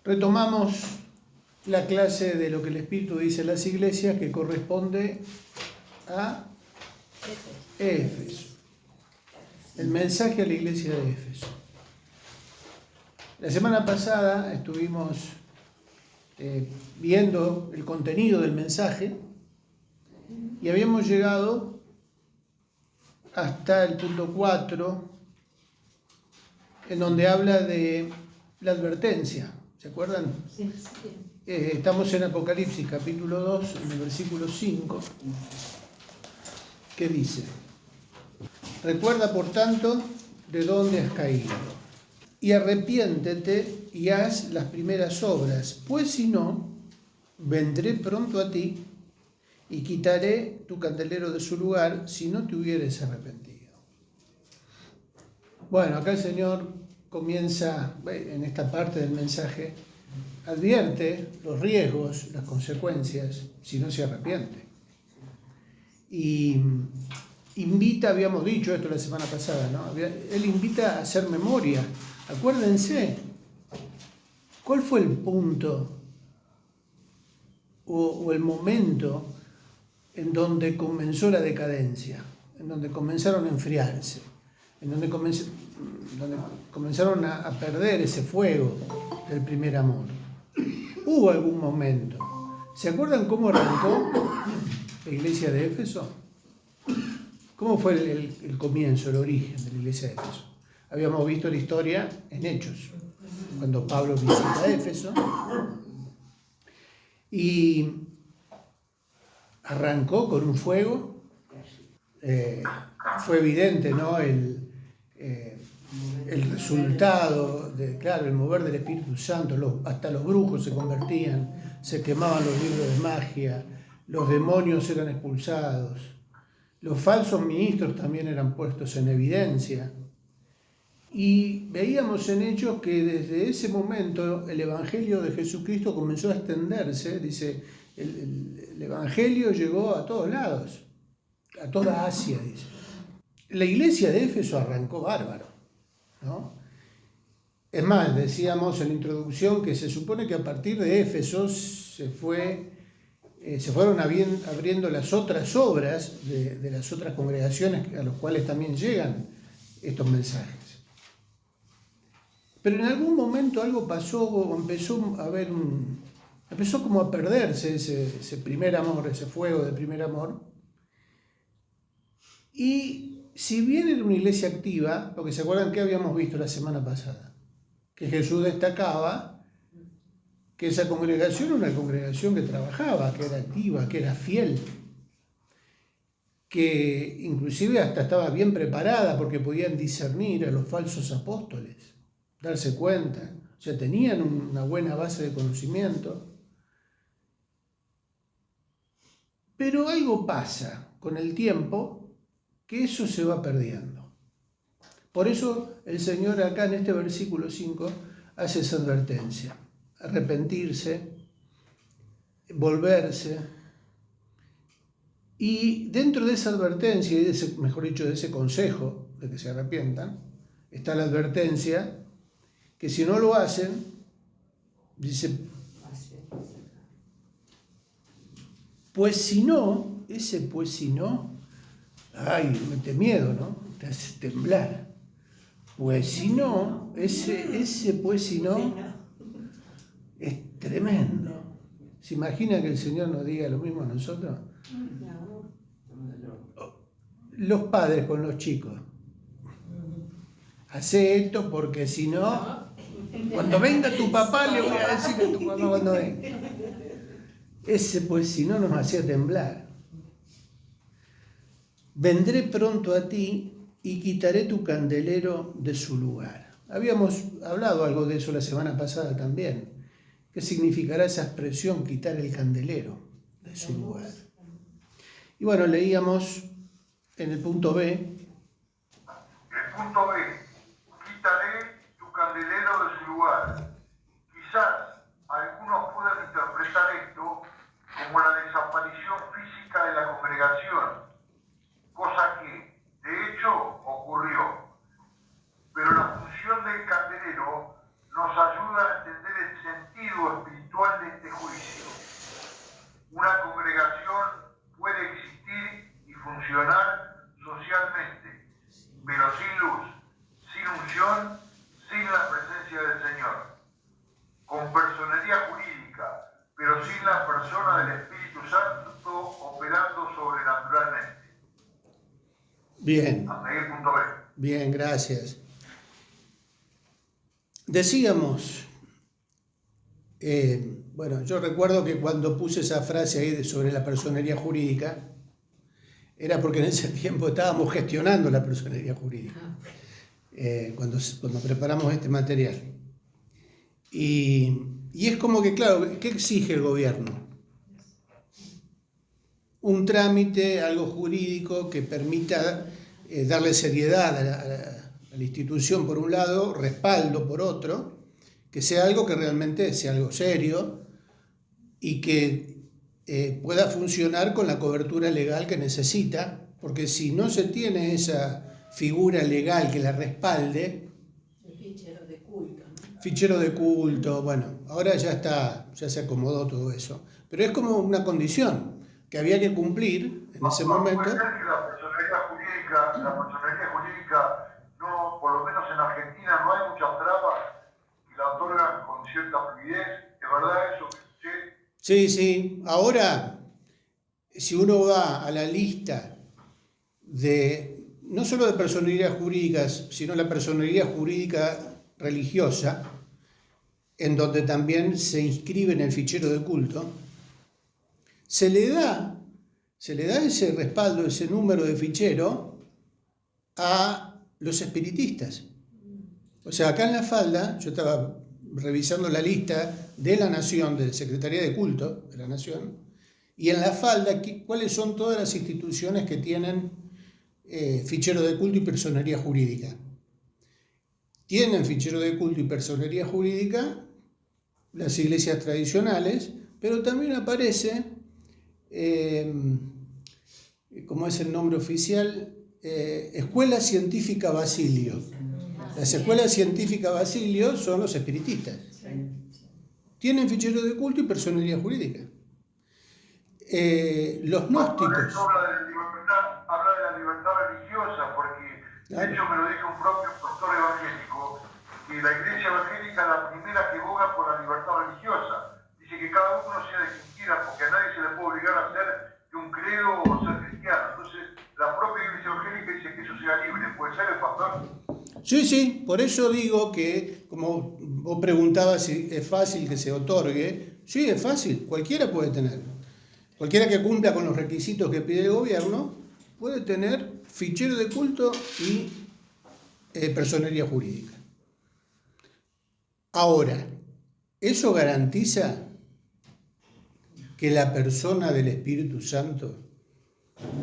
Retomamos la clase de lo que el Espíritu dice a las iglesias, que corresponde a Éfeso. El mensaje a la iglesia de Éfeso. La semana pasada estuvimos viendo el contenido del mensaje y habíamos llegado hasta el punto 4, en donde habla de la advertencia. ¿Se acuerdan? Sí. Estamos en Apocalipsis capítulo 2, en el versículo 5, que dice: recuerda, por tanto, de dónde has caído, y arrepiéntete y haz las primeras obras, pues si no, vendré pronto a ti y quitaré tu candelero de su lugar si no te hubieres arrepentido. Bueno, acá el Señor comienza, en esta parte del mensaje, advierte los riesgos, las consecuencias, si no se arrepiente. Y invita, habíamos dicho esto la semana pasada, ¿no? Él invita a hacer memoria. Acuérdense, ¿cuál fue el punto o el momento en donde comenzó la decadencia? En donde comenzaron a enfriarse, en donde comenzaron a perder ese fuego del primer amor. Hubo algún momento. ¿Se acuerdan cómo arrancó la iglesia de Éfeso? ¿Cómo fue el comienzo, el origen de la iglesia de Éfeso? Habíamos visto la historia en Hechos, cuando Pablo visita Éfeso, y arrancó con un fuego. Fue evidente, ¿no? El resultado, el mover del Espíritu Santo. Hasta los brujos se convertían, se quemaban los libros de magia, los demonios eran expulsados, los falsos ministros también eran puestos en evidencia. Y veíamos en Hechos que desde ese momento el Evangelio de Jesucristo comenzó a extenderse. Dice, el Evangelio llegó a todos lados, a toda Asia, dice. La iglesia de Éfeso arrancó bárbaro, ¿no? Es más, decíamos en la introducción que se supone que a partir de Éfeso se fueron abriendo las otras obras de las otras congregaciones a las cuales también llegan estos mensajes. Pero en algún momento algo pasó, empezó como a perderse ese primer amor, ese fuego de primer amor. Y si bien era una iglesia activa, porque se acuerdan que habíamos visto la semana pasada, que Jesús destacaba que esa congregación era una congregación que trabajaba, que era activa, que era fiel, que inclusive hasta estaba bien preparada porque podían discernir a los falsos apóstoles, darse cuenta, o sea, tenían una buena base de conocimiento. Pero algo pasa con el tiempo que eso se va perdiendo. Por eso el Señor acá en este versículo 5 hace esa advertencia: arrepentirse, volverse. Y dentro de esa advertencia y de ese consejo de que se arrepientan, está la advertencia que si no lo hacen, dice, pues si no, ay, mete miedo, ¿no? Te hace temblar. Pues si no, ese pues si no, es tremendo. ¿Se imagina que el Señor nos diga lo mismo a nosotros? Los padres con los chicos. Hacé esto porque si no, cuando venga tu papá le voy a decir a tu papá cuando venga. Ese pues si no nos hacía temblar. Vendré pronto a ti y quitaré tu candelero de su lugar. Habíamos hablado algo de eso la semana pasada también. ¿Qué significará esa expresión, quitar el candelero de su lugar? Y bueno, leíamos en el punto B. El punto B: quitaré tu candelero de su lugar. Quizás algunos puedan interpretar esto como la desaparición física de la congregación, cosa que, de hecho, ocurrió. Pero la función del candelero nos ayuda a entender el sentido testigo espiritual de este juicio. Una congregación puede existir y funcionar socialmente, pero sin luz, sin unción, sin la presencia del Señor. Con personería jurídica, pero sin la persona del Espíritu Santo operando sobrenaturalmente. Bien. Hasta ahí el punto B. Bien, gracias. Decíamos, bueno, yo recuerdo que cuando puse esa frase ahí sobre la personería jurídica, era porque en ese tiempo estábamos gestionando la personería jurídica, cuando preparamos este material. Y es como que, claro, ¿qué exige el gobierno? Un trámite, algo jurídico que permita darle seriedad a la institución por un lado, respaldo por otro, que sea algo que realmente sea algo serio y que pueda funcionar con la cobertura legal que necesita, porque si no se tiene esa figura legal que la respalde, el fichero de culto, ¿no? Fichero de culto, bueno, ahora ya se acomodó todo eso, pero es como una condición que había que cumplir en ese momento. Puede ser que la personería jurídica, no, por lo menos en Argentina no hay muchas trabas que la otorgan con cierta fluidez. ¿Es verdad eso que escuché? Sí. Ahora, si uno va a la lista de, no solo de personerías jurídicas, sino la personería jurídica religiosa, en donde también se inscribe en el fichero de culto, se le da ese respaldo, ese número de fichero a los espiritistas. O sea, acá en La Falda, yo estaba revisando la lista de la Nación, de la Secretaría de Culto de la Nación, y en La Falda, ¿cuáles son todas las instituciones que tienen fichero de culto y personería jurídica? Tienen fichero de culto y personería jurídica las iglesias tradicionales, pero también aparece, ¿cómo es el nombre oficial? Escuela Científica Basilio. Las escuelas científicas Basilio son los espiritistas. Tienen fichero de culto y personería jurídica. Los gnósticos. Habla de la libertad religiosa, porque de hecho me lo dijo un propio pastor evangélico, que la iglesia evangélica es la primera que boga por la libertad religiosa. Dice que cada uno sea de quien quiera, porque a nadie se le puede obligar a ser de un credo o ser cristiano. Entonces, la propia iglesia evangélica dice que eso sea libre. ¿Puede ser el pastor? Sí, por eso digo que, como vos preguntabas si es fácil que se otorgue, sí, es fácil, cualquiera puede tener. Cualquiera que cumpla con los requisitos que pide el gobierno puede tener fichero de culto y personería jurídica. Ahora, ¿eso garantiza que la persona del Espíritu Santo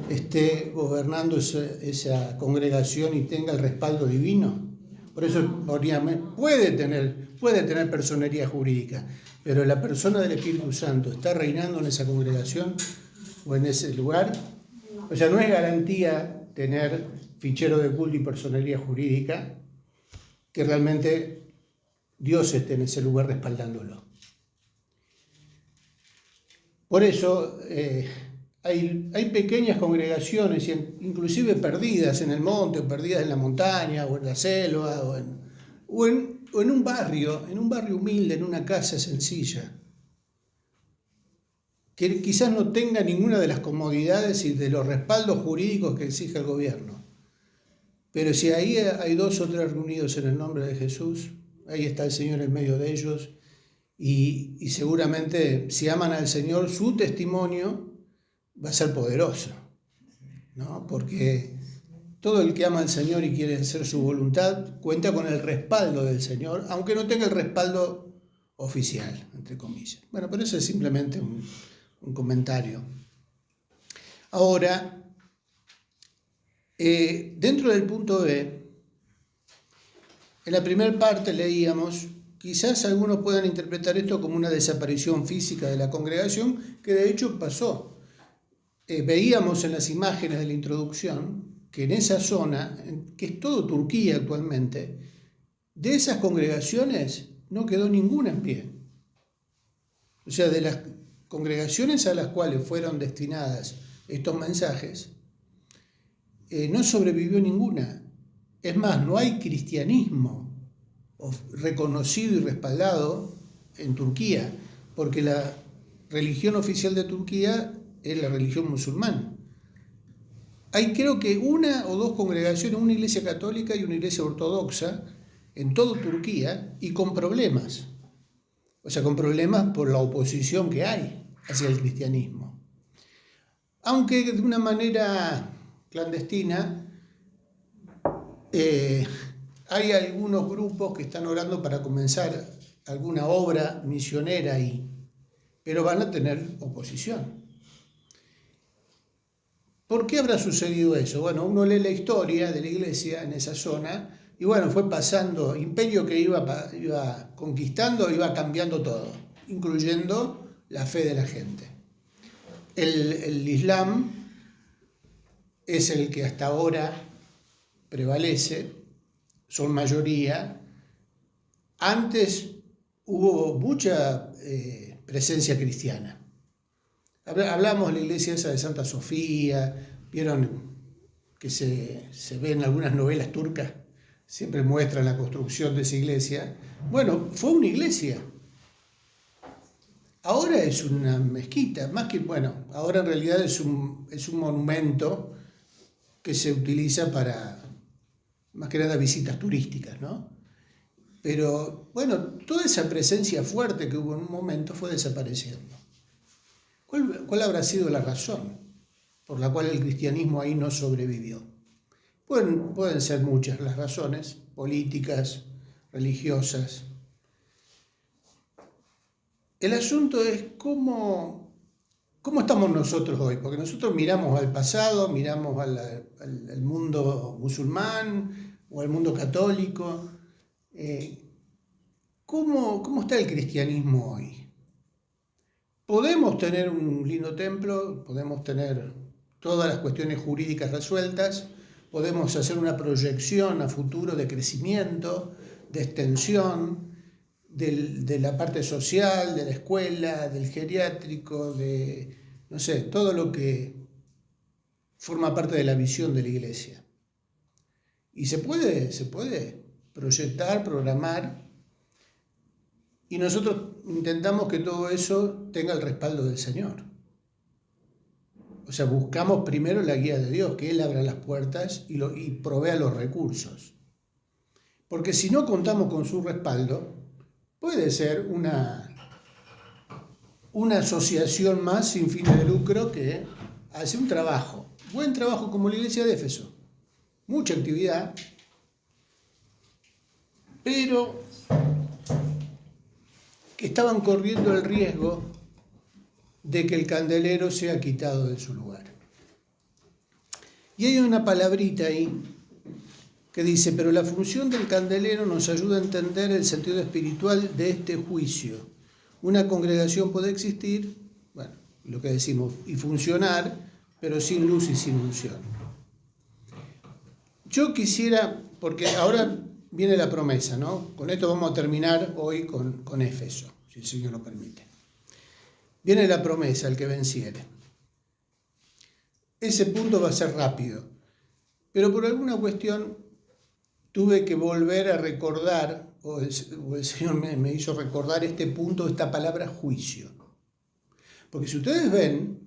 esté gobernando esa congregación y tenga el respaldo divino? Por eso puede tener personería jurídica, pero la persona del Espíritu Santo está reinando en esa congregación o en ese lugar. O sea, no es garantía tener fichero de culto y personería jurídica que realmente Dios esté en ese lugar respaldándolo. Por eso hay pequeñas congregaciones, inclusive perdidas en el monte, o perdidas en la montaña, o en la selva, o en un barrio humilde, en una casa sencilla, que quizás no tenga ninguna de las comodidades y de los respaldos jurídicos que exige el gobierno. Pero si ahí hay 2 o 3 reunidos en el nombre de Jesús, ahí está el Señor en medio de ellos, y seguramente si aman al Señor, su testimonio va a ser poderoso, ¿no? Porque todo el que ama al Señor y quiere hacer su voluntad cuenta con el respaldo del Señor, aunque no tenga el respaldo oficial, entre comillas. Bueno, pero eso es simplemente un comentario. Ahora, dentro del punto B, en la primera parte leíamos, quizás algunos puedan interpretar esto como una desaparición física de la congregación, que de hecho pasó. Veíamos en las imágenes de la introducción que en esa zona, que es todo Turquía actualmente, de esas congregaciones no quedó ninguna en pie. O sea, de las congregaciones a las cuales fueron destinadas estos mensajes, no sobrevivió ninguna. Es más, no hay cristianismo reconocido y respaldado en Turquía, porque la religión oficial de Turquía es la religión musulmana. Hay creo que una o dos congregaciones, una iglesia católica y una iglesia ortodoxa en toda Turquía, y con problemas. O sea, con problemas por la oposición que hay hacia el cristianismo. Aunque de una manera clandestina, hay algunos grupos que están orando para comenzar alguna obra misionera ahí, pero van a tener oposición. ¿Por qué habrá sucedido eso? Bueno, uno lee la historia de la iglesia en esa zona y bueno, fue pasando, imperio que iba conquistando, iba cambiando todo, incluyendo la fe de la gente. El Islam es el que hasta ahora prevalece, son mayoría. Antes hubo mucha presencia cristiana. Hablamos de la iglesia esa de Santa Sofía, vieron que se ve en algunas novelas turcas, siempre muestran la construcción de esa iglesia. Bueno, fue una iglesia. Ahora es una mezquita, más que, bueno, ahora en realidad es un monumento que se utiliza para, más que nada, visitas turísticas, ¿no? Pero, bueno, toda esa presencia fuerte que hubo en un momento fue desapareciendo. ¿Cuál habrá sido la razón por la cual el cristianismo ahí no sobrevivió? Pueden ser muchas las razones, políticas, religiosas. El asunto es cómo estamos nosotros hoy, porque nosotros miramos al pasado, miramos al mundo musulmán o al mundo católico. ¿Cómo está el cristianismo hoy? Podemos tener un lindo templo, podemos tener todas las cuestiones jurídicas resueltas, podemos hacer una proyección a futuro de crecimiento, de extensión, de la parte social, de la escuela, del geriátrico, de, no sé, todo lo que forma parte de la visión de la iglesia. Y se puede proyectar, programar, y nosotros intentamos que todo eso tenga el respaldo del Señor. O sea, buscamos primero la guía de Dios, que Él abra las puertas y provea los recursos. Porque si no contamos con su respaldo, puede ser una asociación más sin fines de lucro que hace un trabajo, buen trabajo como la iglesia de Éfeso, mucha actividad, pero que estaban corriendo el riesgo de que el candelero sea quitado de su lugar. Y hay una palabrita ahí que dice, pero la función del candelero nos ayuda a entender el sentido espiritual de este juicio. Una congregación puede existir, bueno, lo que decimos, y funcionar, pero sin luz y sin unción. Yo quisiera, porque ahora viene la promesa, ¿no? Con esto vamos a terminar hoy con Éfeso, si el Señor lo permite. Viene la promesa, el que venciere. Ese punto va a ser rápido, pero por alguna cuestión tuve que volver a recordar, o el Señor me hizo recordar este punto, esta palabra juicio. Porque si ustedes ven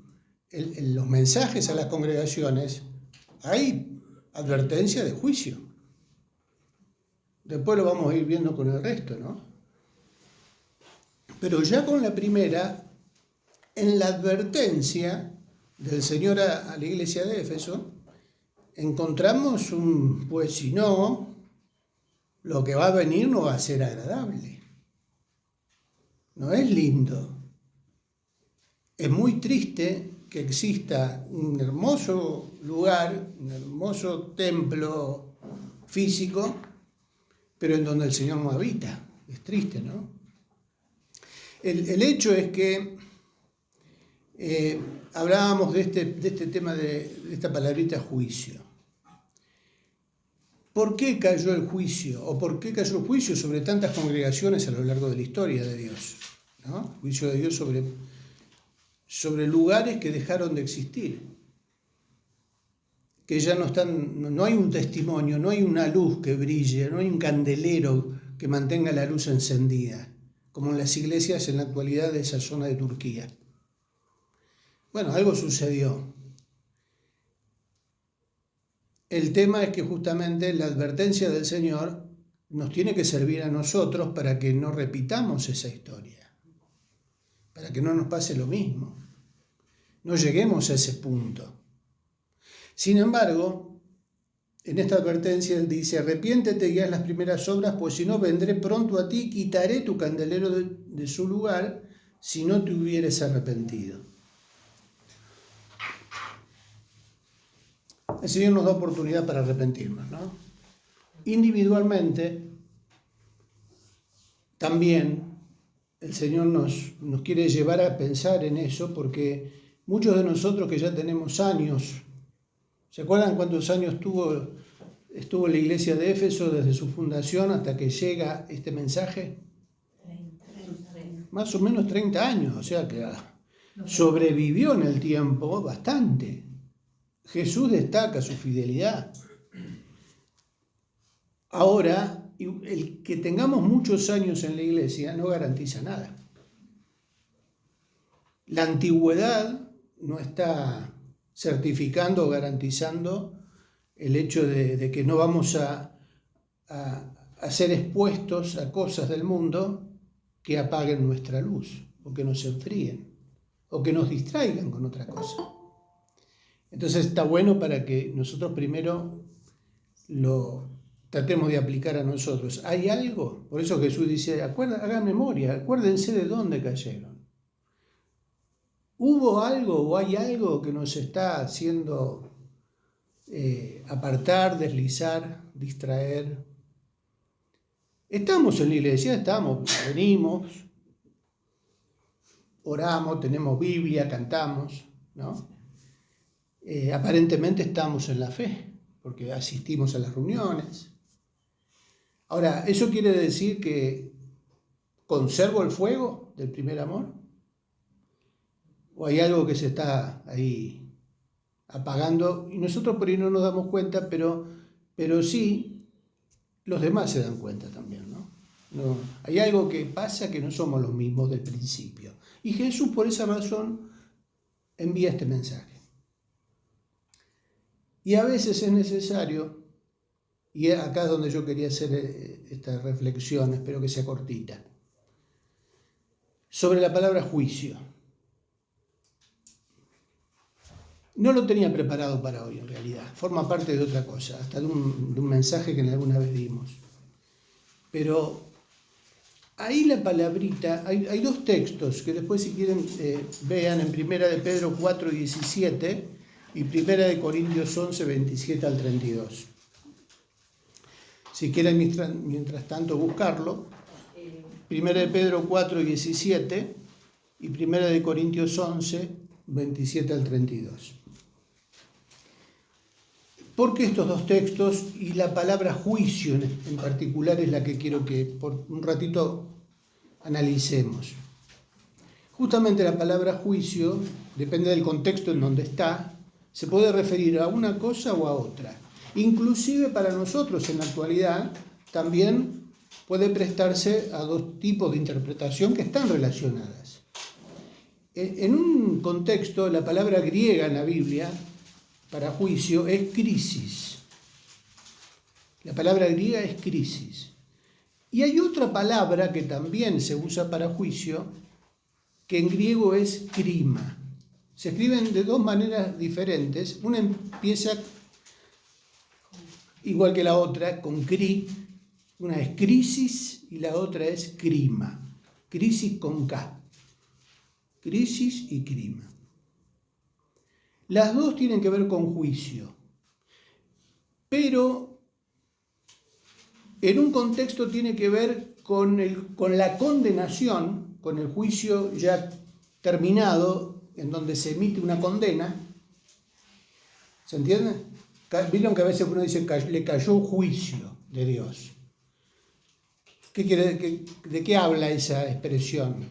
en los mensajes a las congregaciones, hay advertencia de juicio. Después lo vamos a ir viendo con el resto, ¿no? Pero ya con la primera, en la advertencia del Señor a la iglesia de Éfeso, encontramos pues si no, lo que va a venir no va a ser agradable. No es lindo. Es muy triste que exista un hermoso lugar, un hermoso templo físico, pero en donde el Señor no habita. Es triste, ¿no? El hecho es que hablábamos de este tema, de esta palabrita juicio. ¿Por qué cayó el juicio? ¿O por qué cayó el juicio sobre tantas congregaciones a lo largo de la historia de Dios? ¿No? juicio de Dios sobre lugares que dejaron de existir, que ya no están, no hay un testimonio, no hay una luz que brille, no hay un candelero que mantenga la luz encendida, como en las iglesias en la actualidad de esa zona de Turquía. Bueno, algo sucedió. El tema es que justamente la advertencia del Señor nos tiene que servir a nosotros para que no repitamos esa historia, para que no nos pase lo mismo, no lleguemos a ese punto. Sin embargo, en esta advertencia dice: arrepiéntete y haz las primeras obras, pues si no vendré pronto a ti y quitaré tu candelero de su lugar si no te hubieres arrepentido. El Señor nos da oportunidad para arrepentirnos, ¿no? Individualmente, también el Señor nos quiere llevar a pensar en eso, porque muchos de nosotros que ya tenemos años, ¿se acuerdan cuántos años estuvo la iglesia de Éfeso desde su fundación hasta que llega este mensaje? 30. Más o menos 30 años, o sea que sobrevivió en el tiempo bastante. Jesús destaca su fidelidad. Ahora, el que tengamos muchos años en la iglesia no garantiza nada. La antigüedad no está certificando o garantizando el hecho de que no vamos a ser expuestos a cosas del mundo que apaguen nuestra luz, o que nos enfríen, o que nos distraigan con otra cosa. Entonces está bueno para que nosotros primero lo tratemos de aplicar a nosotros. ¿Hay algo? Por eso Jesús dice: hagan memoria, acuérdense de dónde cayeron. ¿Hubo algo o hay algo que nos está haciendo apartar, deslizar, distraer? Estamos en la iglesia, venimos, oramos, tenemos Biblia, cantamos, ¿no? Aparentemente estamos en la fe, porque asistimos a las reuniones. Ahora, ¿eso quiere decir que conservo el fuego del primer amor? ¿O hay algo que se está ahí apagando? Y nosotros por ahí no nos damos cuenta, pero sí los demás se dan cuenta también, ¿no? Hay algo que pasa, que no somos los mismos del principio. Y Jesús por esa razón envía este mensaje. Y a veces es necesario, y acá es donde yo quería hacer esta reflexión, espero que sea cortita, sobre la palabra juicio. No lo tenía preparado para hoy en realidad, forma parte de otra cosa, hasta de un mensaje que alguna vez dimos. Pero ahí la palabrita, hay dos textos que después si quieren vean en 1 de Pedro 4, 17 y 1 de Corintios 11, 27 al 32. Si quieren mientras tanto buscarlo, 1 de Pedro 4, 17 y 1 de Corintios 11, 27 al 32. ¿Por qué estos dos textos y la palabra juicio en particular es la que quiero que por un ratito analicemos? Justamente la palabra juicio, depende del contexto en donde está, se puede referir a una cosa o a otra. Inclusive para nosotros en la actualidad también puede prestarse a dos tipos de interpretación que están relacionadas. En un contexto, la palabra griega en la Biblia para juicio es crisis. La palabra griega es crisis. Y hay otra palabra que también se usa para juicio, que en griego es krima. Se escriben de dos maneras diferentes. Una empieza igual que la otra, con cri. Una es crisis y la otra es crima. Crisis con K. Crisis y crima. Las dos tienen que ver con juicio. Pero en un contexto tiene que ver con la condenación, con el juicio ya terminado, en donde se emite una condena. ¿Se entiende? Vieron que a veces uno dice que le cayó juicio de Dios. ¿De qué habla esa expresión?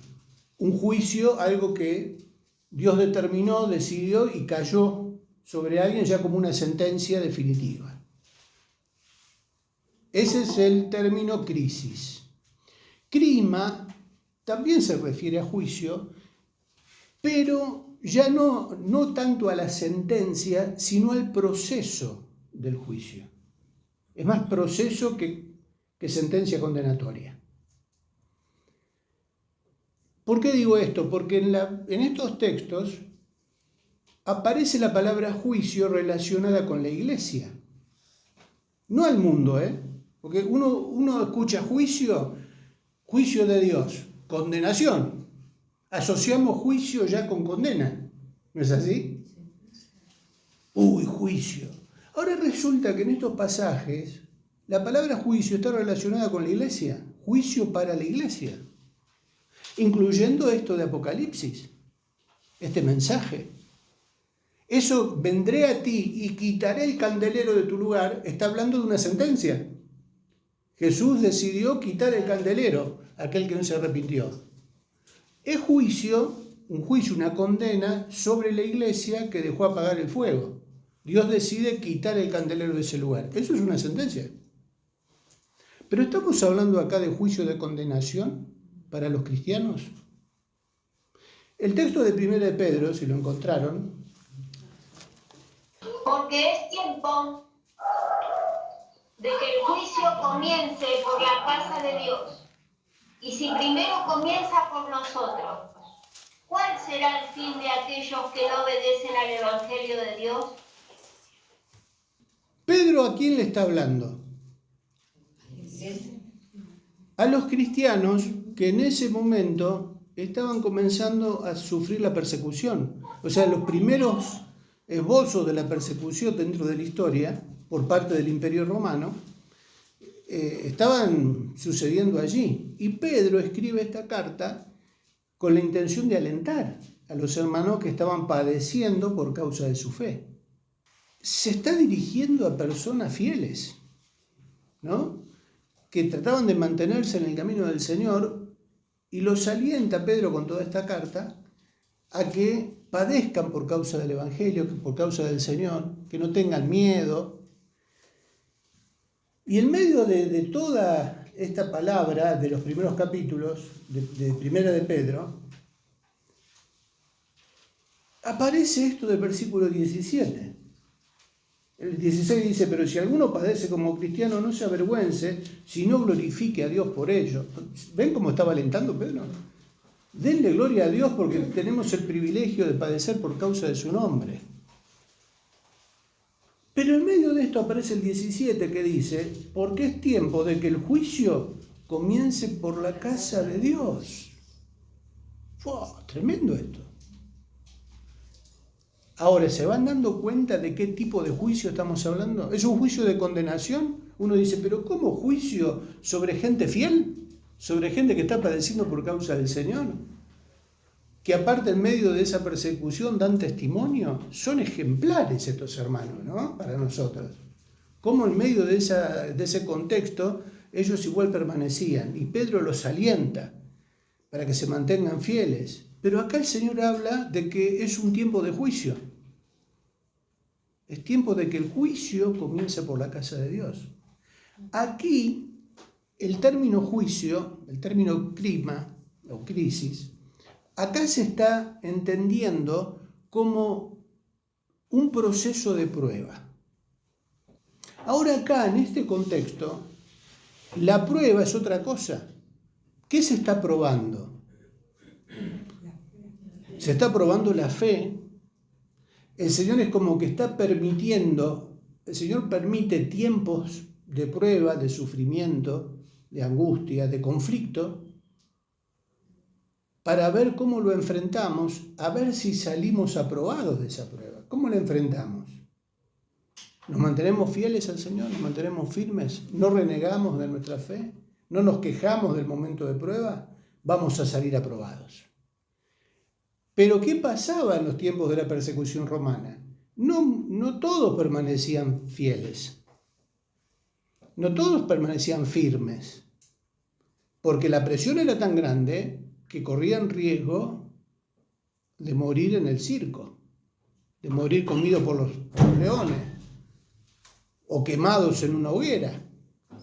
un juicio, algo que Dios determinó, decidió y cayó sobre alguien ya como una sentencia definitiva. Ese es el término crisis. Crima también se refiere a juicio, pero ya no tanto a la sentencia, sino al proceso del juicio. Es más proceso que sentencia condenatoria. ¿Por qué digo esto? Porque en estos textos aparece la palabra juicio relacionada con la iglesia. No al mundo, porque uno escucha juicio de Dios, condenación. Asociamos juicio ya con condena. ¿No es así? Uy, juicio. Ahora resulta que en estos pasajes la palabra juicio está relacionada con la iglesia. Juicio para la iglesia. Incluyendo esto de Apocalipsis. Este mensaje. Eso, vendré a ti y quitaré el candelero de tu lugar, está hablando de una sentencia. Jesús decidió quitar el candelero, aquel que no se arrepintió. Es juicio, un juicio, una condena sobre la iglesia que dejó apagar el fuego. Dios decide quitar el candelero de ese lugar. Eso es una sentencia. Pero estamos hablando acá de juicio de condenación para los cristianos. El texto de 1 de Pedro, si lo encontraron. Porque es tiempo de que el juicio comience por la casa de Dios. Y si primero comienza por nosotros, ¿cuál será el fin de aquellos que no obedecen al Evangelio de Dios? Pedro, ¿a quién le está hablando? A los cristianos que en ese momento estaban comenzando a sufrir la persecución. O sea, los primeros esbozos de la persecución dentro de la historia por parte del Imperio Romano estaban sucediendo allí. Y Pedro escribe esta carta con la intención de alentar a los hermanos que estaban padeciendo por causa de su fe. Se está dirigiendo a personas fieles, ¿no? Que trataban de mantenerse en el camino del Señor, y los alienta Pedro con toda esta carta a que padezcan por causa del Evangelio, por causa del Señor, que no tengan miedo. Y en medio de toda esta palabra de los primeros capítulos de Primera de Pedro, aparece esto del versículo 17. El 16 dice, pero si alguno padece como cristiano, no se avergüence, sino glorifique a Dios por ello. ¿Ven cómo estaba alentando Pedro? Denle gloria a Dios porque tenemos el privilegio de padecer por causa de su nombre. Pero en medio de esto aparece el 17 que dice, porque es tiempo de que el juicio comience por la casa de Dios. ¡Wow! Tremendo esto. Ahora, ¿se van dando cuenta de qué tipo de juicio estamos hablando? ¿Es un juicio de condenación? Uno dice, ¿pero cómo juicio sobre gente fiel? ¿Sobre gente que está padeciendo por causa del Señor? Que aparte en medio de esa persecución dan testimonio. Son ejemplares estos hermanos, ¿no? Para nosotros. Cómo en medio de ese contexto ellos igual permanecían. Y Pedro los alienta para que se mantengan fieles. Pero acá el Señor habla de que es un tiempo de juicio. Es tiempo de que el juicio comience por la casa de Dios. Aquí, el término juicio, el término crima o crisis, acá se está entendiendo como un proceso de prueba. Ahora acá, en este contexto, la prueba es otra cosa. ¿Qué se está probando? Se está probando la fe. El Señor es como que está permitiendo, el Señor permite tiempos de prueba, de sufrimiento, de angustia, de conflicto, para ver cómo lo enfrentamos, a ver si salimos aprobados de esa prueba. ¿Cómo la enfrentamos? ¿Nos mantenemos fieles al Señor? ¿Nos mantenemos firmes? ¿No renegamos de nuestra fe? ¿No nos quejamos del momento de prueba? Vamos a salir aprobados. Pero ¿qué pasaba en los tiempos de la persecución romana? No todos permanecían fieles. No todos permanecían firmes. Porque la presión era tan grande que corrían riesgo de morir en el circo, de morir comidos por los leones o quemados en una hoguera.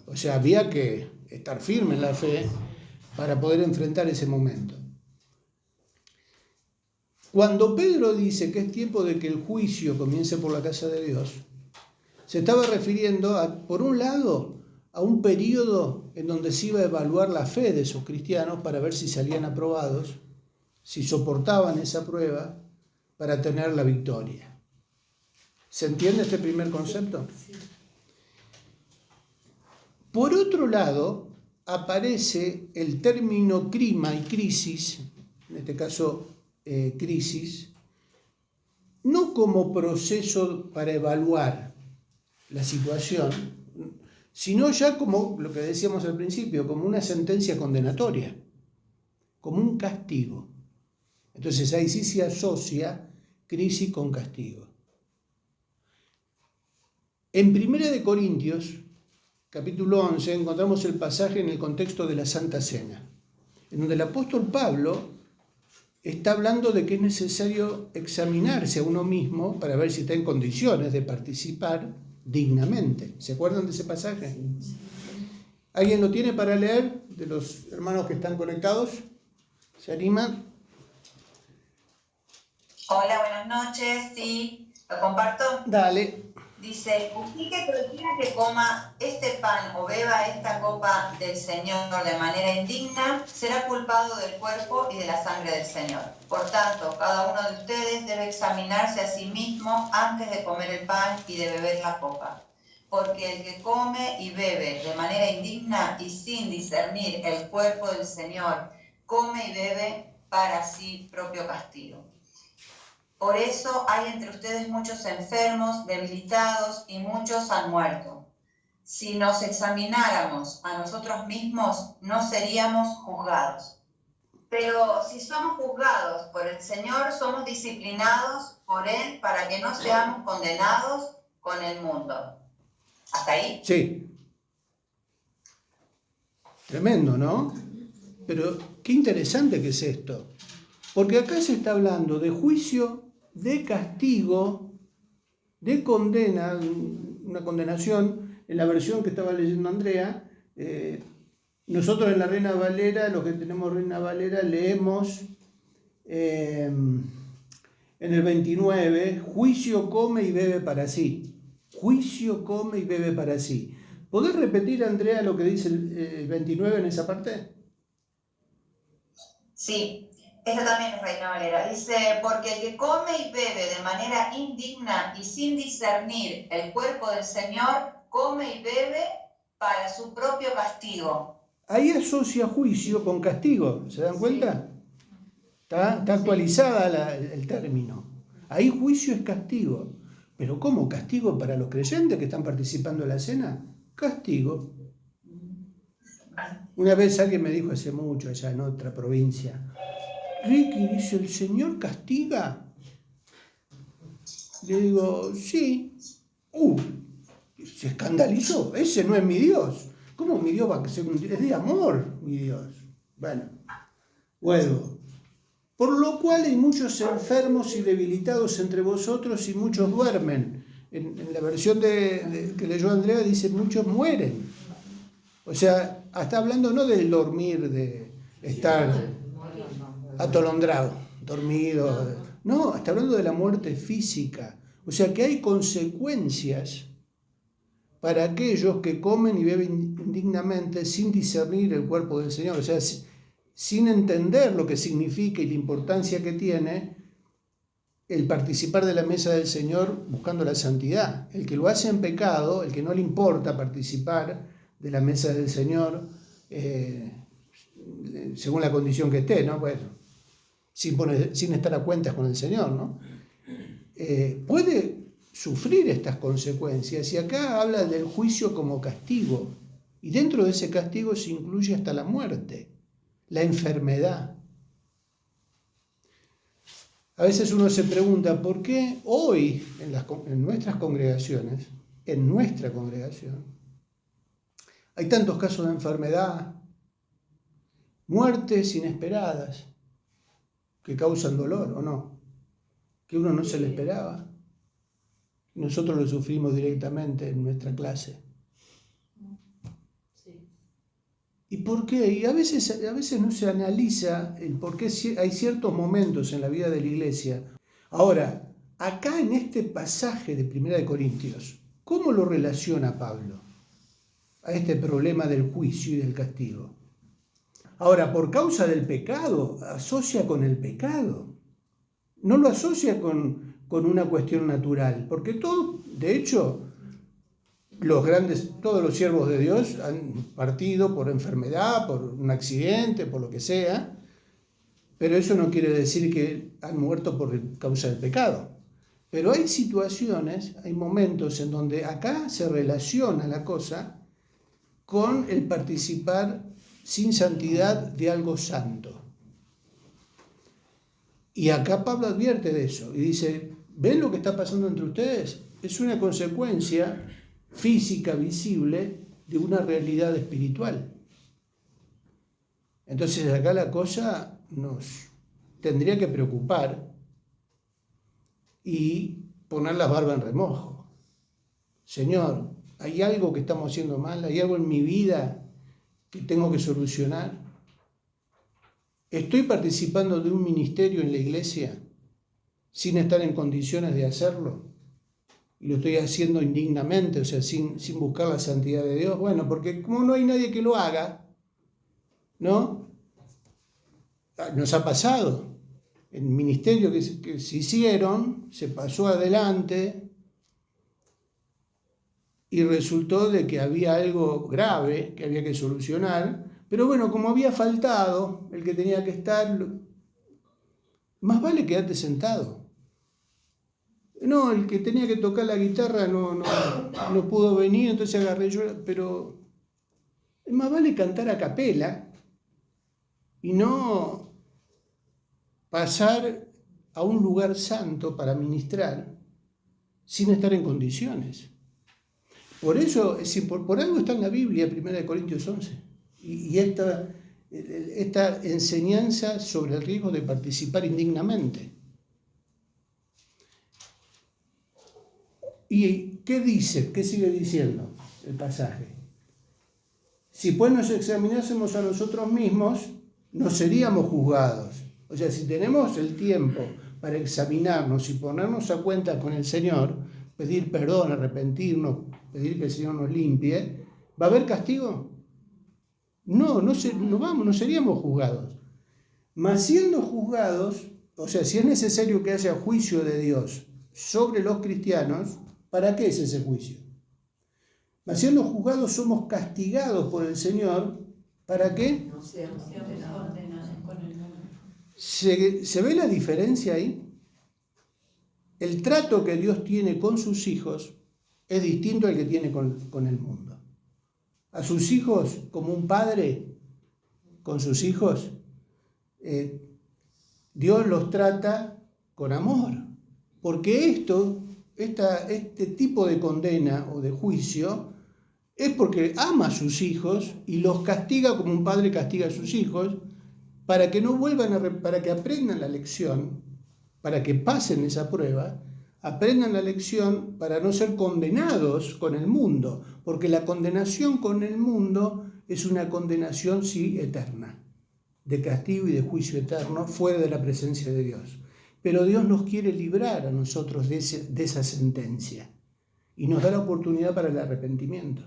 O sea, había que estar firme en la fe para poder enfrentar ese momento. Cuando Pedro dice que es tiempo de que el juicio comience por la casa de Dios, se estaba refiriendo, por un lado, a un periodo en donde se iba a evaluar la fe de esos cristianos para ver si salían aprobados, si soportaban esa prueba para tener la victoria. ¿Se entiende este primer concepto? Por otro lado, aparece el término crima y crisis, en este caso crisis, no como proceso para evaluar la situación, sino ya como lo que decíamos al principio, como una sentencia condenatoria, como un castigo. Entonces ahí sí se asocia crisis con castigo. En 1 Corintios, capítulo 11, encontramos el pasaje en el contexto de la Santa Cena, en donde el apóstol Pablo está hablando de que es necesario examinarse a uno mismo para ver si está en condiciones de participar dignamente. ¿Se acuerdan de ese pasaje? ¿Alguien lo tiene para leer de los hermanos que están conectados? ¿Se animan? Hola, buenas noches. Sí, ¿lo comparto? Dale. Dice, así que cualquiera que coma este pan o beba esta copa del Señor de manera indigna, será culpado del cuerpo y de la sangre del Señor. Por tanto, cada uno de ustedes debe examinarse a sí mismo antes de comer el pan y de beber la copa. Porque el que come y bebe de manera indigna y sin discernir el cuerpo del Señor, come y bebe para sí propio castigo. Por eso hay entre ustedes muchos enfermos, debilitados y muchos han muerto. Si nos examináramos a nosotros mismos, no seríamos juzgados. Pero si somos juzgados por el Señor, somos disciplinados por Él para que no seamos condenados con el mundo. ¿Hasta ahí? Sí. Tremendo, ¿no? Pero qué interesante que es esto. Porque acá se está hablando de juicio, de castigo, de condena, una condenación. En la versión que estaba leyendo Andrea, nosotros en la Reina Valera, los que tenemos Reina Valera, leemos en el 29, juicio come y bebe para sí. Juicio come y bebe para sí. ¿Podés repetir, Andrea, lo que dice el 29 en esa parte? Sí. Esta también es Reina Valera. Dice, porque el que come y bebe de manera indigna y sin discernir el cuerpo del Señor, come y bebe para su propio castigo. Ahí asocia juicio con castigo, ¿se dan cuenta? Está actualizada el término. Ahí juicio es castigo. ¿Pero cómo? ¿Castigo para los creyentes que están participando en la cena? Castigo. Una vez alguien me dijo hace mucho, allá en otra provincia, Ricky, dice, ¿el Señor castiga? Le digo, sí. Se escandalizó, ese no es mi Dios. ¿Cómo mi Dios va a ser un Dios? Es de amor, mi Dios. Bueno, por lo cual hay muchos enfermos y debilitados entre vosotros y muchos duermen. En la versión que leyó Andrea dice, muchos mueren. O sea, está hablando no del dormir, de estar atolondrado, dormido. No, está hablando de la muerte física. O sea que hay consecuencias para aquellos que comen y beben indignamente sin discernir el cuerpo del Señor. O sea, sin entender lo que significa y la importancia que tiene el participar de la mesa del Señor buscando la santidad. El que lo hace en pecado, el que no le importa participar de la mesa del Señor, según la condición que esté, ¿no? Bueno, sin estar a cuentas con el Señor, ¿no? Puede sufrir estas consecuencias, y acá habla del juicio como castigo, y dentro de ese castigo se incluye hasta la muerte, la enfermedad. A veces uno se pregunta, ¿por qué hoy en nuestra congregación, hay tantos casos de enfermedad, muertes inesperadas que causan dolor, ¿o no? Que uno no se le esperaba. Nosotros lo sufrimos directamente en nuestra clase. Sí. ¿Y por qué? Y a veces no se analiza el por qué hay ciertos momentos en la vida de la iglesia. Ahora, acá en este pasaje de 1 Corintios, ¿cómo lo relaciona Pablo a este problema del juicio y del castigo? Ahora, por causa del pecado, asocia con el pecado. No lo asocia con una cuestión natural, porque todo, de hecho, todos los siervos de Dios han partido por enfermedad, por un accidente, por lo que sea, pero eso no quiere decir que han muerto por causa del pecado. Pero hay situaciones, hay momentos en donde acá se relaciona la cosa con el participar sin santidad de algo santo. Y acá Pablo advierte de eso y dice, ¿ven lo que está pasando entre ustedes? Es una consecuencia física, visible, de una realidad espiritual. Entonces acá la cosa nos tendría que preocupar y poner las barbas en remojo. Señor, ¿hay algo que estamos haciendo mal? ¿Hay algo en mi vida que tengo que solucionar? ¿Estoy participando de un ministerio en la iglesia sin estar en condiciones de hacerlo? Y lo estoy haciendo indignamente, o sea, sin buscar la santidad de Dios. Bueno, porque como no hay nadie que lo haga, ¿no? Nos ha pasado. El ministerio que se hicieron, se pasó adelante y resultó de que había algo grave que había que solucionar. Pero bueno, como había faltado el que tenía que estar, más vale quedarte sentado. No, el que tenía que tocar la guitarra no pudo venir, entonces agarré yo, pero más vale cantar a capela y no pasar a un lugar santo para ministrar sin estar en condiciones. Por eso, por algo está en la Biblia, 1 Corintios 11. Y esta enseñanza sobre el riesgo de participar indignamente. ¿Y qué dice? ¿Qué sigue diciendo el pasaje? Si pues nos examinásemos a nosotros mismos, no seríamos juzgados. O sea, si tenemos el tiempo para examinarnos y ponernos a cuenta con el Señor, pedir perdón, arrepentirnos, pedir que el Señor nos limpie, ¿va a haber castigo? No seríamos juzgados. Mas siendo juzgados, o sea, si es necesario que haya juicio de Dios sobre los cristianos, ¿para qué es ese juicio? Mas siendo juzgados somos castigados por el Señor, ¿para qué? No seamos condenados con el mundo. ¿Se ve la diferencia ahí? El trato que Dios tiene con sus hijos es distinto al que tiene con el mundo. A sus hijos, como un padre con sus hijos, Dios los trata con amor, porque este tipo de condena o de juicio es porque ama a sus hijos y los castiga como un padre castiga a sus hijos para que no para que aprendan la lección, para que pasen esa prueba, aprendan la lección para no ser condenados con el mundo, porque la condenación con el mundo es una condenación, sí, eterna, de castigo y de juicio eterno, fuera de la presencia de Dios. Pero Dios nos quiere librar a nosotros de esa sentencia y nos da la oportunidad para el arrepentimiento.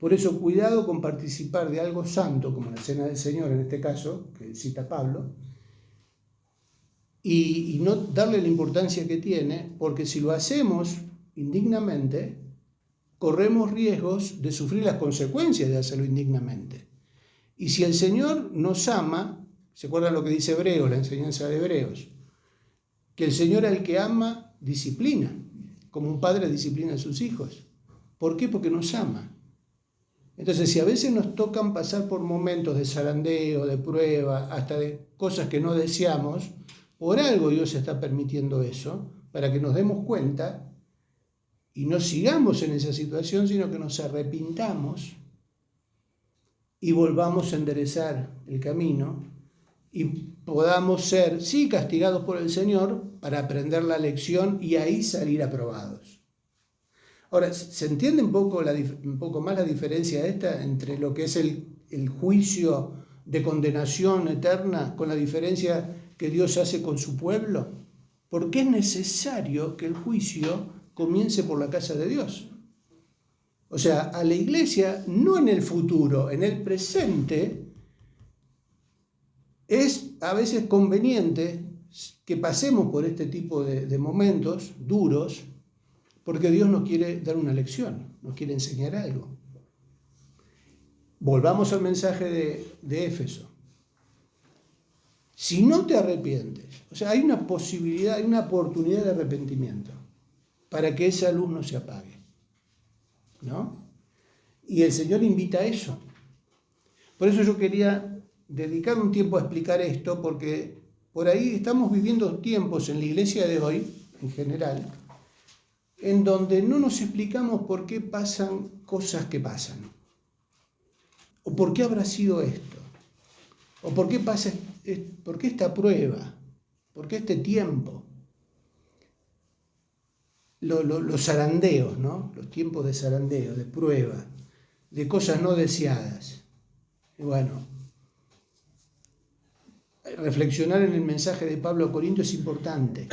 Por eso, cuidado con participar de algo santo, como la Cena del Señor en este caso, que cita Pablo, y no darle la importancia que tiene, porque si lo hacemos indignamente, corremos riesgos de sufrir las consecuencias de hacerlo indignamente. Y si el Señor nos ama, ¿se acuerdan lo que dice Hebreos, la enseñanza de Hebreos? Que el Señor al que ama disciplina, como un padre disciplina a sus hijos. ¿Por qué? Porque nos ama. Entonces, si a veces nos tocan pasar por momentos de zarandeo, de prueba, hasta de cosas que no deseamos, por algo Dios está permitiendo eso, para que nos demos cuenta y no sigamos en esa situación, sino que nos arrepintamos y volvamos a enderezar el camino y podamos ser, sí, castigados por el Señor para aprender la lección y ahí salir aprobados. Ahora, ¿se entiende un poco más la diferencia esta entre lo que es el juicio de condenación eterna con la diferencia que Dios hace con su pueblo? Porque es necesario que el juicio comience por la casa de Dios. O sea, a la iglesia, no en el futuro, en el presente, es a veces conveniente que pasemos por este tipo de momentos duros, porque Dios nos quiere dar una lección, nos quiere enseñar algo. Volvamos al mensaje de Éfeso. Si no te arrepientes, o sea, hay una posibilidad, hay una oportunidad de arrepentimiento para que esa luz no se apague, ¿no? Y el Señor invita a eso. Por eso yo quería dedicar un tiempo a explicar esto, porque por ahí estamos viviendo tiempos en la iglesia de hoy, en general, en donde no nos explicamos por qué pasan cosas que pasan. O por qué habrá sido esto. O por qué pasa, por qué esta prueba. ¿Por qué este tiempo? Los zarandeos, ¿no? Los tiempos de zarandeo, de prueba, de cosas no deseadas. Y bueno, reflexionar en el mensaje de Pablo a Corinto es importante.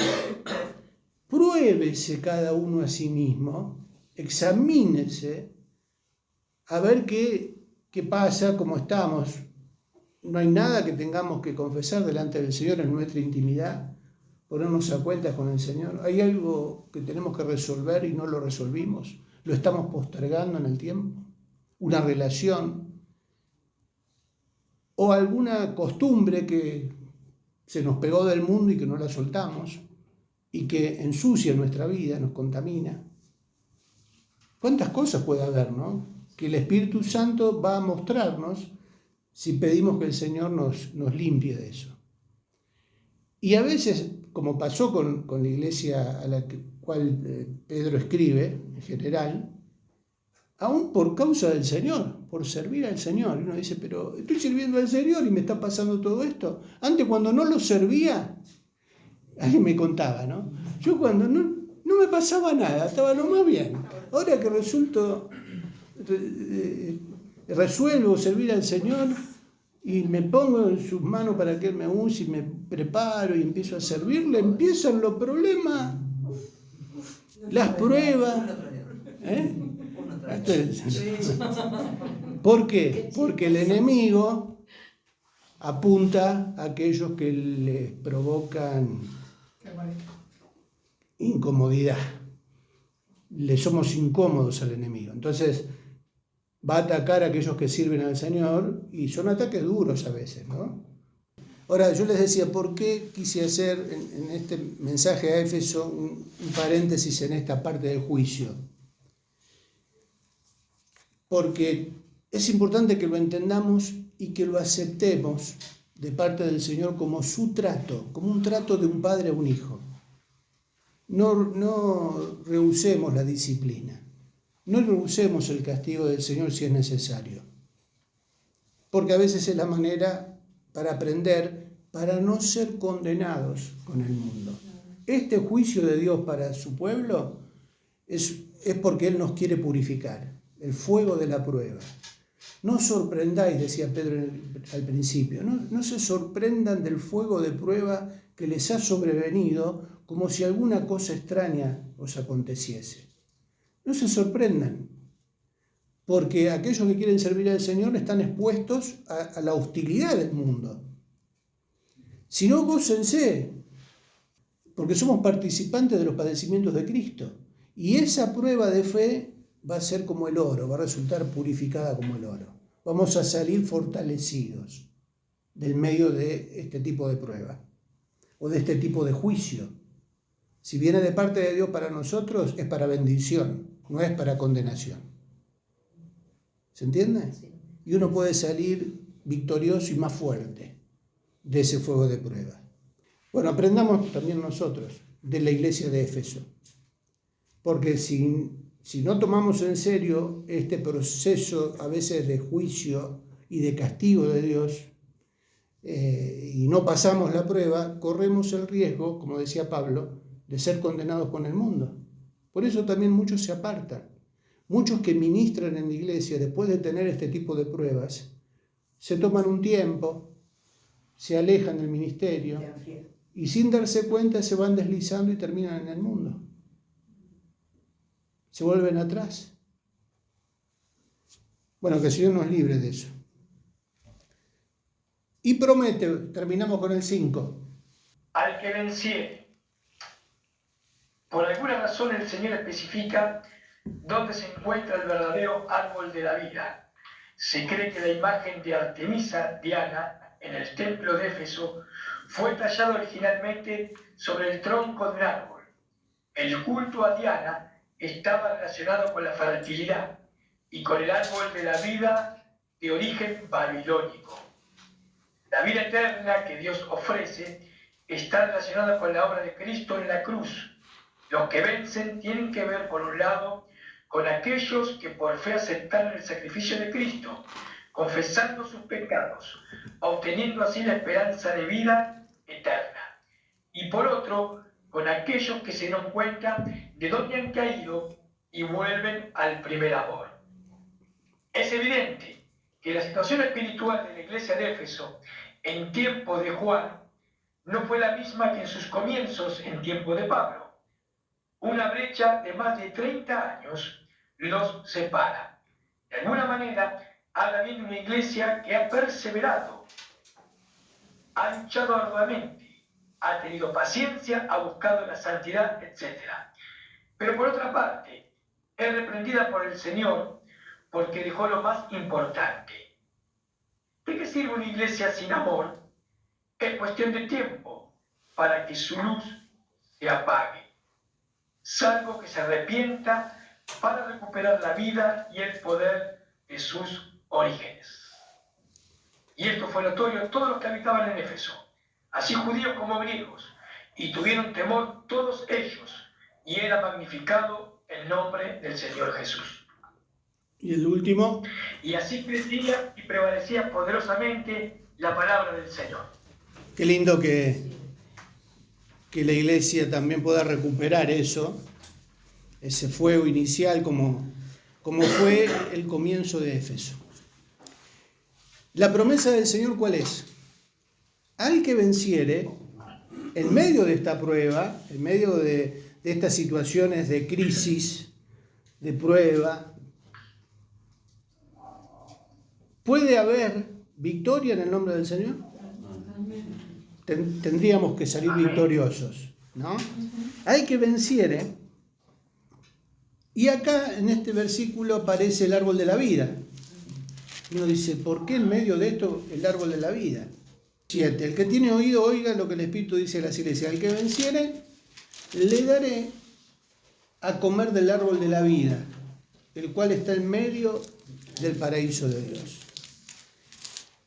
Pruébese cada uno a sí mismo, examínese, a ver qué pasa, cómo estamos. No hay nada que tengamos que confesar delante del Señor en nuestra intimidad, ponernos a cuentas con el Señor. Hay algo que tenemos que resolver y no lo resolvimos, lo estamos postergando en el tiempo, una relación o alguna costumbre que se nos pegó del mundo y que no la soltamos y que ensucia nuestra vida, nos contamina. ¿Cuántas cosas puede haber, no? Que el Espíritu Santo va a mostrarnos si pedimos que el Señor nos limpie de eso. Y a veces, como pasó con la iglesia a la cual Pedro escribe, en general, aún por causa del Señor, por servir al Señor. Y uno dice, pero estoy sirviendo al Señor y me está pasando todo esto. Antes, cuando no lo servía, alguien me contaba, ¿no? Yo cuando no me pasaba nada, estaba lo más bien. Ahora que resuelvo servir al Señor y me pongo en sus manos para que Él me use y me preparo y empiezo a servirle, empiezan los problemas, las pruebas. ¿Por qué? Porque el enemigo apunta a aquellos que les provocan incomodidad. Le somos incómodos al enemigo. Entonces va a atacar a aquellos que sirven al Señor y son ataques duros a veces, ¿no? Ahora, yo les decía, ¿por qué quise hacer en este mensaje a Éfeso un paréntesis en esta parte del juicio? Porque es importante que lo entendamos y que lo aceptemos de parte del Señor como su trato, como un trato de un padre a un hijo. No rehusemos la disciplina, no rehusemos el castigo del Señor si es necesario, porque a veces es la manera para aprender, para no ser condenados con el mundo. Este juicio de Dios para su pueblo es porque Él nos quiere purificar, el fuego de la prueba. No os sorprendáis, decía Pedro al principio, no se sorprendan del fuego de prueba que les ha sobrevenido como si alguna cosa extraña os aconteciese. No se sorprendan, porque aquellos que quieren servir al Señor están expuestos a la hostilidad del mundo. Si no, gócense, porque somos participantes de los padecimientos de Cristo. Y esa prueba de fe va a ser como el oro, va a resultar purificada como el oro. Vamos a salir fortalecidos del medio de este tipo de prueba o de este tipo de juicio. Si viene de parte de Dios para nosotros, es para bendición, no es para condenación. ¿Se entiende? Y uno puede salir victorioso y más fuerte de ese fuego de prueba. Bueno, aprendamos también nosotros de la iglesia de Éfeso, porque si no tomamos en serio este proceso a veces de juicio y de castigo de Dios, y no pasamos la prueba, corremos el riesgo, como decía Pablo, de ser condenados con el mundo. Por eso también muchos se apartan. Muchos que ministran en la iglesia, después de tener este tipo de pruebas, se toman un tiempo, se alejan del ministerio y sin darse cuenta se van deslizando y terminan en el mundo. Se vuelven atrás. Bueno, que el Señor nos libre de eso. Y promete, terminamos con el 5. Al que venciere. Por alguna razón el Señor especifica dónde se encuentra el verdadero árbol de la vida. Se cree que la imagen de Artemisa, Diana, en el templo de Éfeso, fue tallada originalmente sobre el tronco de un árbol. El culto a Diana estaba relacionado con la fertilidad y con el árbol de la vida de origen babilónico. La vida eterna que Dios ofrece está relacionada con la obra de Cristo en la cruz. Los que vencen tienen que ver, por un lado, con aquellos que por fe aceptaron el sacrificio de Cristo, confesando sus pecados, obteniendo así la esperanza de vida eterna. Y por otro, con aquellos que se dieron cuenta de dónde han caído y vuelven al primer amor. Es evidente que la situación espiritual de la iglesia de Éfeso en tiempo de Juan no fue la misma que en sus comienzos en tiempo de Pablo. Una brecha de más de 30 años los separa. De alguna manera, habla bien de una iglesia que ha perseverado, ha luchado arduamente, ha tenido paciencia, ha buscado la santidad, etc. Pero por otra parte, es reprendida por el Señor porque dejó lo más importante. ¿De qué sirve una iglesia sin amor? Es cuestión de tiempo para que su luz se apague, salvo que se arrepienta para recuperar la vida y el poder de sus orígenes. Y esto fue notorio a todos los que habitaban en Éfeso, así judíos como griegos, y tuvieron temor todos ellos, y era magnificado el nombre del Señor Jesús. Y el último. Y así crecía y prevalecía poderosamente la palabra del Señor. Qué lindo que la iglesia también pueda recuperar eso, ese fuego inicial como fue el comienzo de Éfeso. La promesa del Señor, ¿cuál es? Al que venciere, en medio de esta prueba, en medio de estas situaciones de crisis, de prueba, ¿puede haber victoria en el nombre del Señor? Tendríamos que salir victoriosos, ¿no? Hay que venciere. Y acá en este versículo aparece el árbol de la vida. Uno dice, ¿por qué en medio de esto el árbol de la vida? 7. El que tiene oído, oiga lo que el Espíritu dice a las iglesias. Al que venciere, le daré a comer del árbol de la vida, el cual está en medio del paraíso de Dios.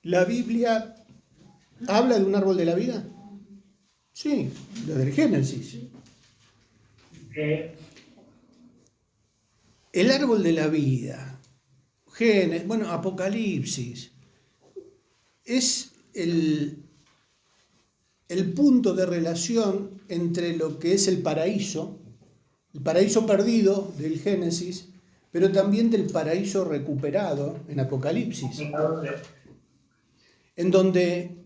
¿La Biblia habla de un árbol de la vida? Sí, desde el Génesis. El árbol de la vida, Apocalipsis, es el punto de relación entre lo que es el paraíso perdido del Génesis, pero también del paraíso recuperado en Apocalipsis, en donde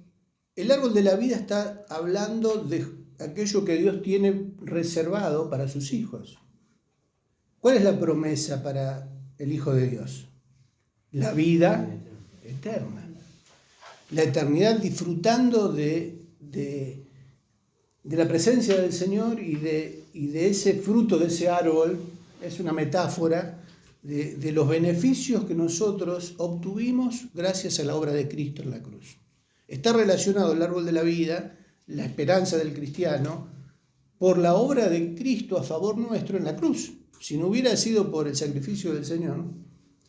el árbol de la vida está hablando de aquello que Dios tiene reservado para sus hijos. ¿Cuál es la promesa para el Hijo de Dios? La vida eterna. La eternidad disfrutando de la presencia del Señor y de ese fruto de ese árbol. Es una metáfora de los beneficios que nosotros obtuvimos gracias a la obra de Cristo en la cruz. Está relacionado el árbol de la vida, la esperanza del cristiano, por la obra de Cristo a favor nuestro en la cruz. Si no hubiera sido por el sacrificio del Señor,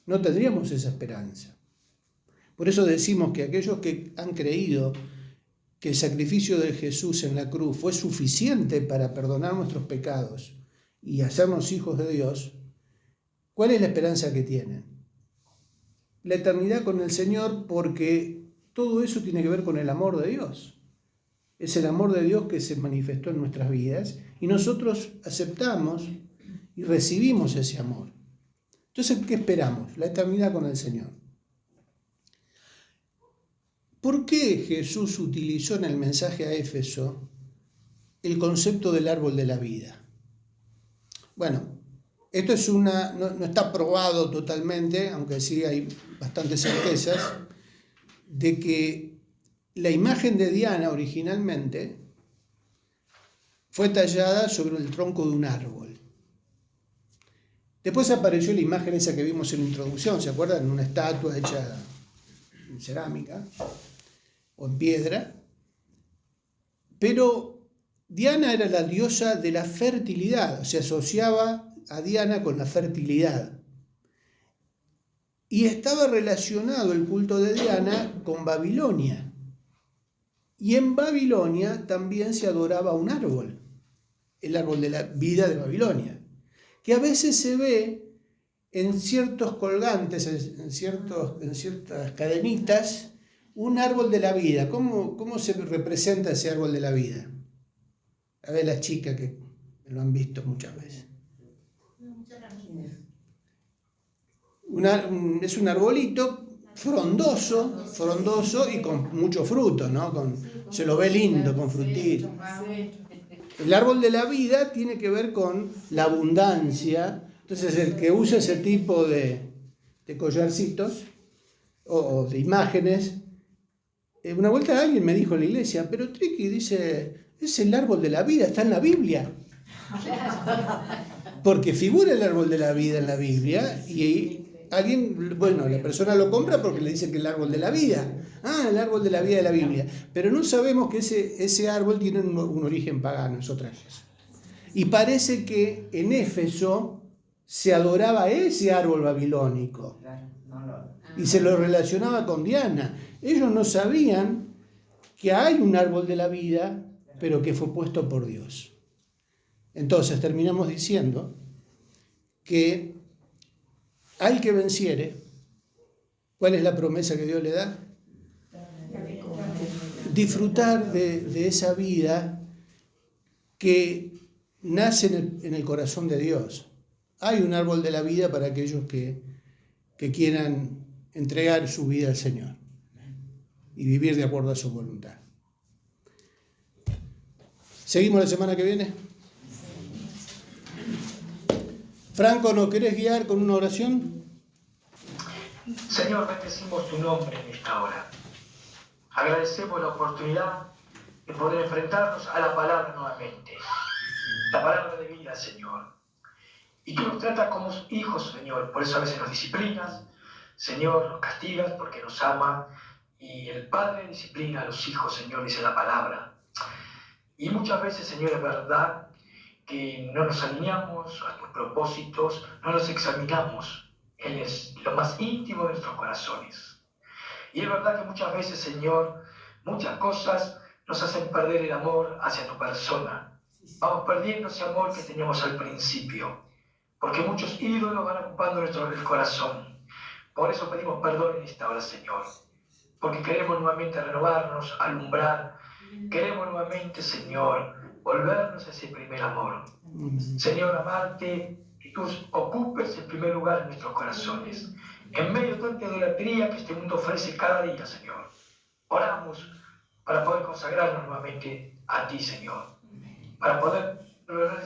no tendríamos esa esperanza. Por eso decimos que aquellos que han creído que el sacrificio de Jesús en la cruz fue suficiente para perdonar nuestros pecados y hacernos hijos de Dios, ¿cuál es la esperanza que tienen? la eternidad con el Señor porque todo eso tiene que ver con el amor de Dios. Es el amor de Dios que se manifestó en nuestras vidas y nosotros aceptamos y recibimos ese amor. Entonces, ¿qué esperamos? La eternidad con el Señor. ¿Por qué Jesús utilizó en el mensaje a Éfeso el concepto del árbol de la vida? Bueno, esto es no está probado totalmente, aunque sí hay bastantes certezas, de que la imagen de Diana originalmente fue tallada sobre el tronco de un árbol. Después apareció la imagen esa que vimos en la introducción, ¿se acuerdan? Una estatua hecha en cerámica o en piedra. Pero Diana era la diosa de la fertilidad, se asociaba a Diana con la fertilidad. Y estaba relacionado el culto de Diana con Babilonia. Y en Babilonia también se adoraba un árbol, el árbol de la vida de Babilonia, que a veces se ve en ciertos colgantes, en ciertas cadenitas, un árbol de la vida. ¿Cómo se representa ese árbol de la vida? A ver las chicas que lo han visto muchas veces. Es un arbolito frondoso y con mucho fruto, ¿no? Se lo ve lindo, con frutito. El árbol de la vida tiene que ver con la abundancia. Entonces, el que usa ese tipo de collarcitos o de imágenes, una vuelta alguien me dijo en la iglesia, pero Triqui dice, es el árbol de la vida, está en la Biblia. Porque figura el árbol de la vida en la Biblia y alguien, la persona lo compra porque le dice que es el árbol de la vida. Ah, el árbol de la vida de la Biblia. Pero no sabemos que ese árbol tiene un origen pagano, es otra cosa. Y parece que en Éfeso se adoraba ese árbol babilónico y se lo relacionaba con Diana. Ellos no sabían que hay un árbol de la vida, pero que fue puesto por Dios. Entonces terminamos diciendo que al que venciere, ¿cuál es la promesa que Dios le da? Disfrutar de esa vida que nace en el corazón de Dios. Hay un árbol de la vida para aquellos que quieran entregar su vida al Señor y vivir de acuerdo a su voluntad. ¿Seguimos la semana que viene? Franco, ¿nos querés guiar con una oración? Señor, bendecimos tu nombre en esta hora. Agradecemos la oportunidad de poder enfrentarnos a la palabra nuevamente. La palabra de vida, Señor. Y tú nos tratas como hijos, Señor. Por eso a veces nos disciplinas. Señor, nos castigas porque nos ama. Y el Padre disciplina a los hijos, Señor, dice la palabra. Y muchas veces, Señor, es verdad que no nos alineamos a tus propósitos, no nos examinamos en lo más íntimo de nuestros corazones. Y es verdad que muchas veces, Señor, muchas cosas nos hacen perder el amor hacia tu persona. Vamos perdiendo ese amor que teníamos al principio, porque muchos ídolos van ocupando nuestro corazón. Por eso pedimos perdón en esta hora, Señor, porque queremos nuevamente renovarnos, alumbrar, queremos nuevamente, Señor, volvernos a ese primer amor. Señor, amarte, que tú ocupes el primer lugar en nuestros corazones. En medio de tanta idolatría que este mundo ofrece cada día, Señor. Oramos para poder consagrarnos nuevamente a ti, Señor. Para poder,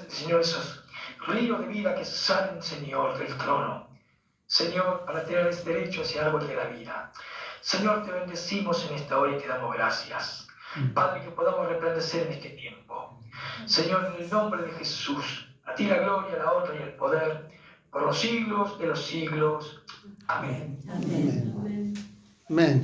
Señor, esos ríos de vida que salen, Señor, del trono. Señor, para tener ese derecho hacia el árbol de la vida. Señor, te bendecimos en esta hora y te damos gracias. Padre, que podamos resplandecer en este tiempo. Señor, en el nombre de Jesús, a ti la gloria, la honra y el poder, por los siglos de los siglos. Amén. Amén. Amén.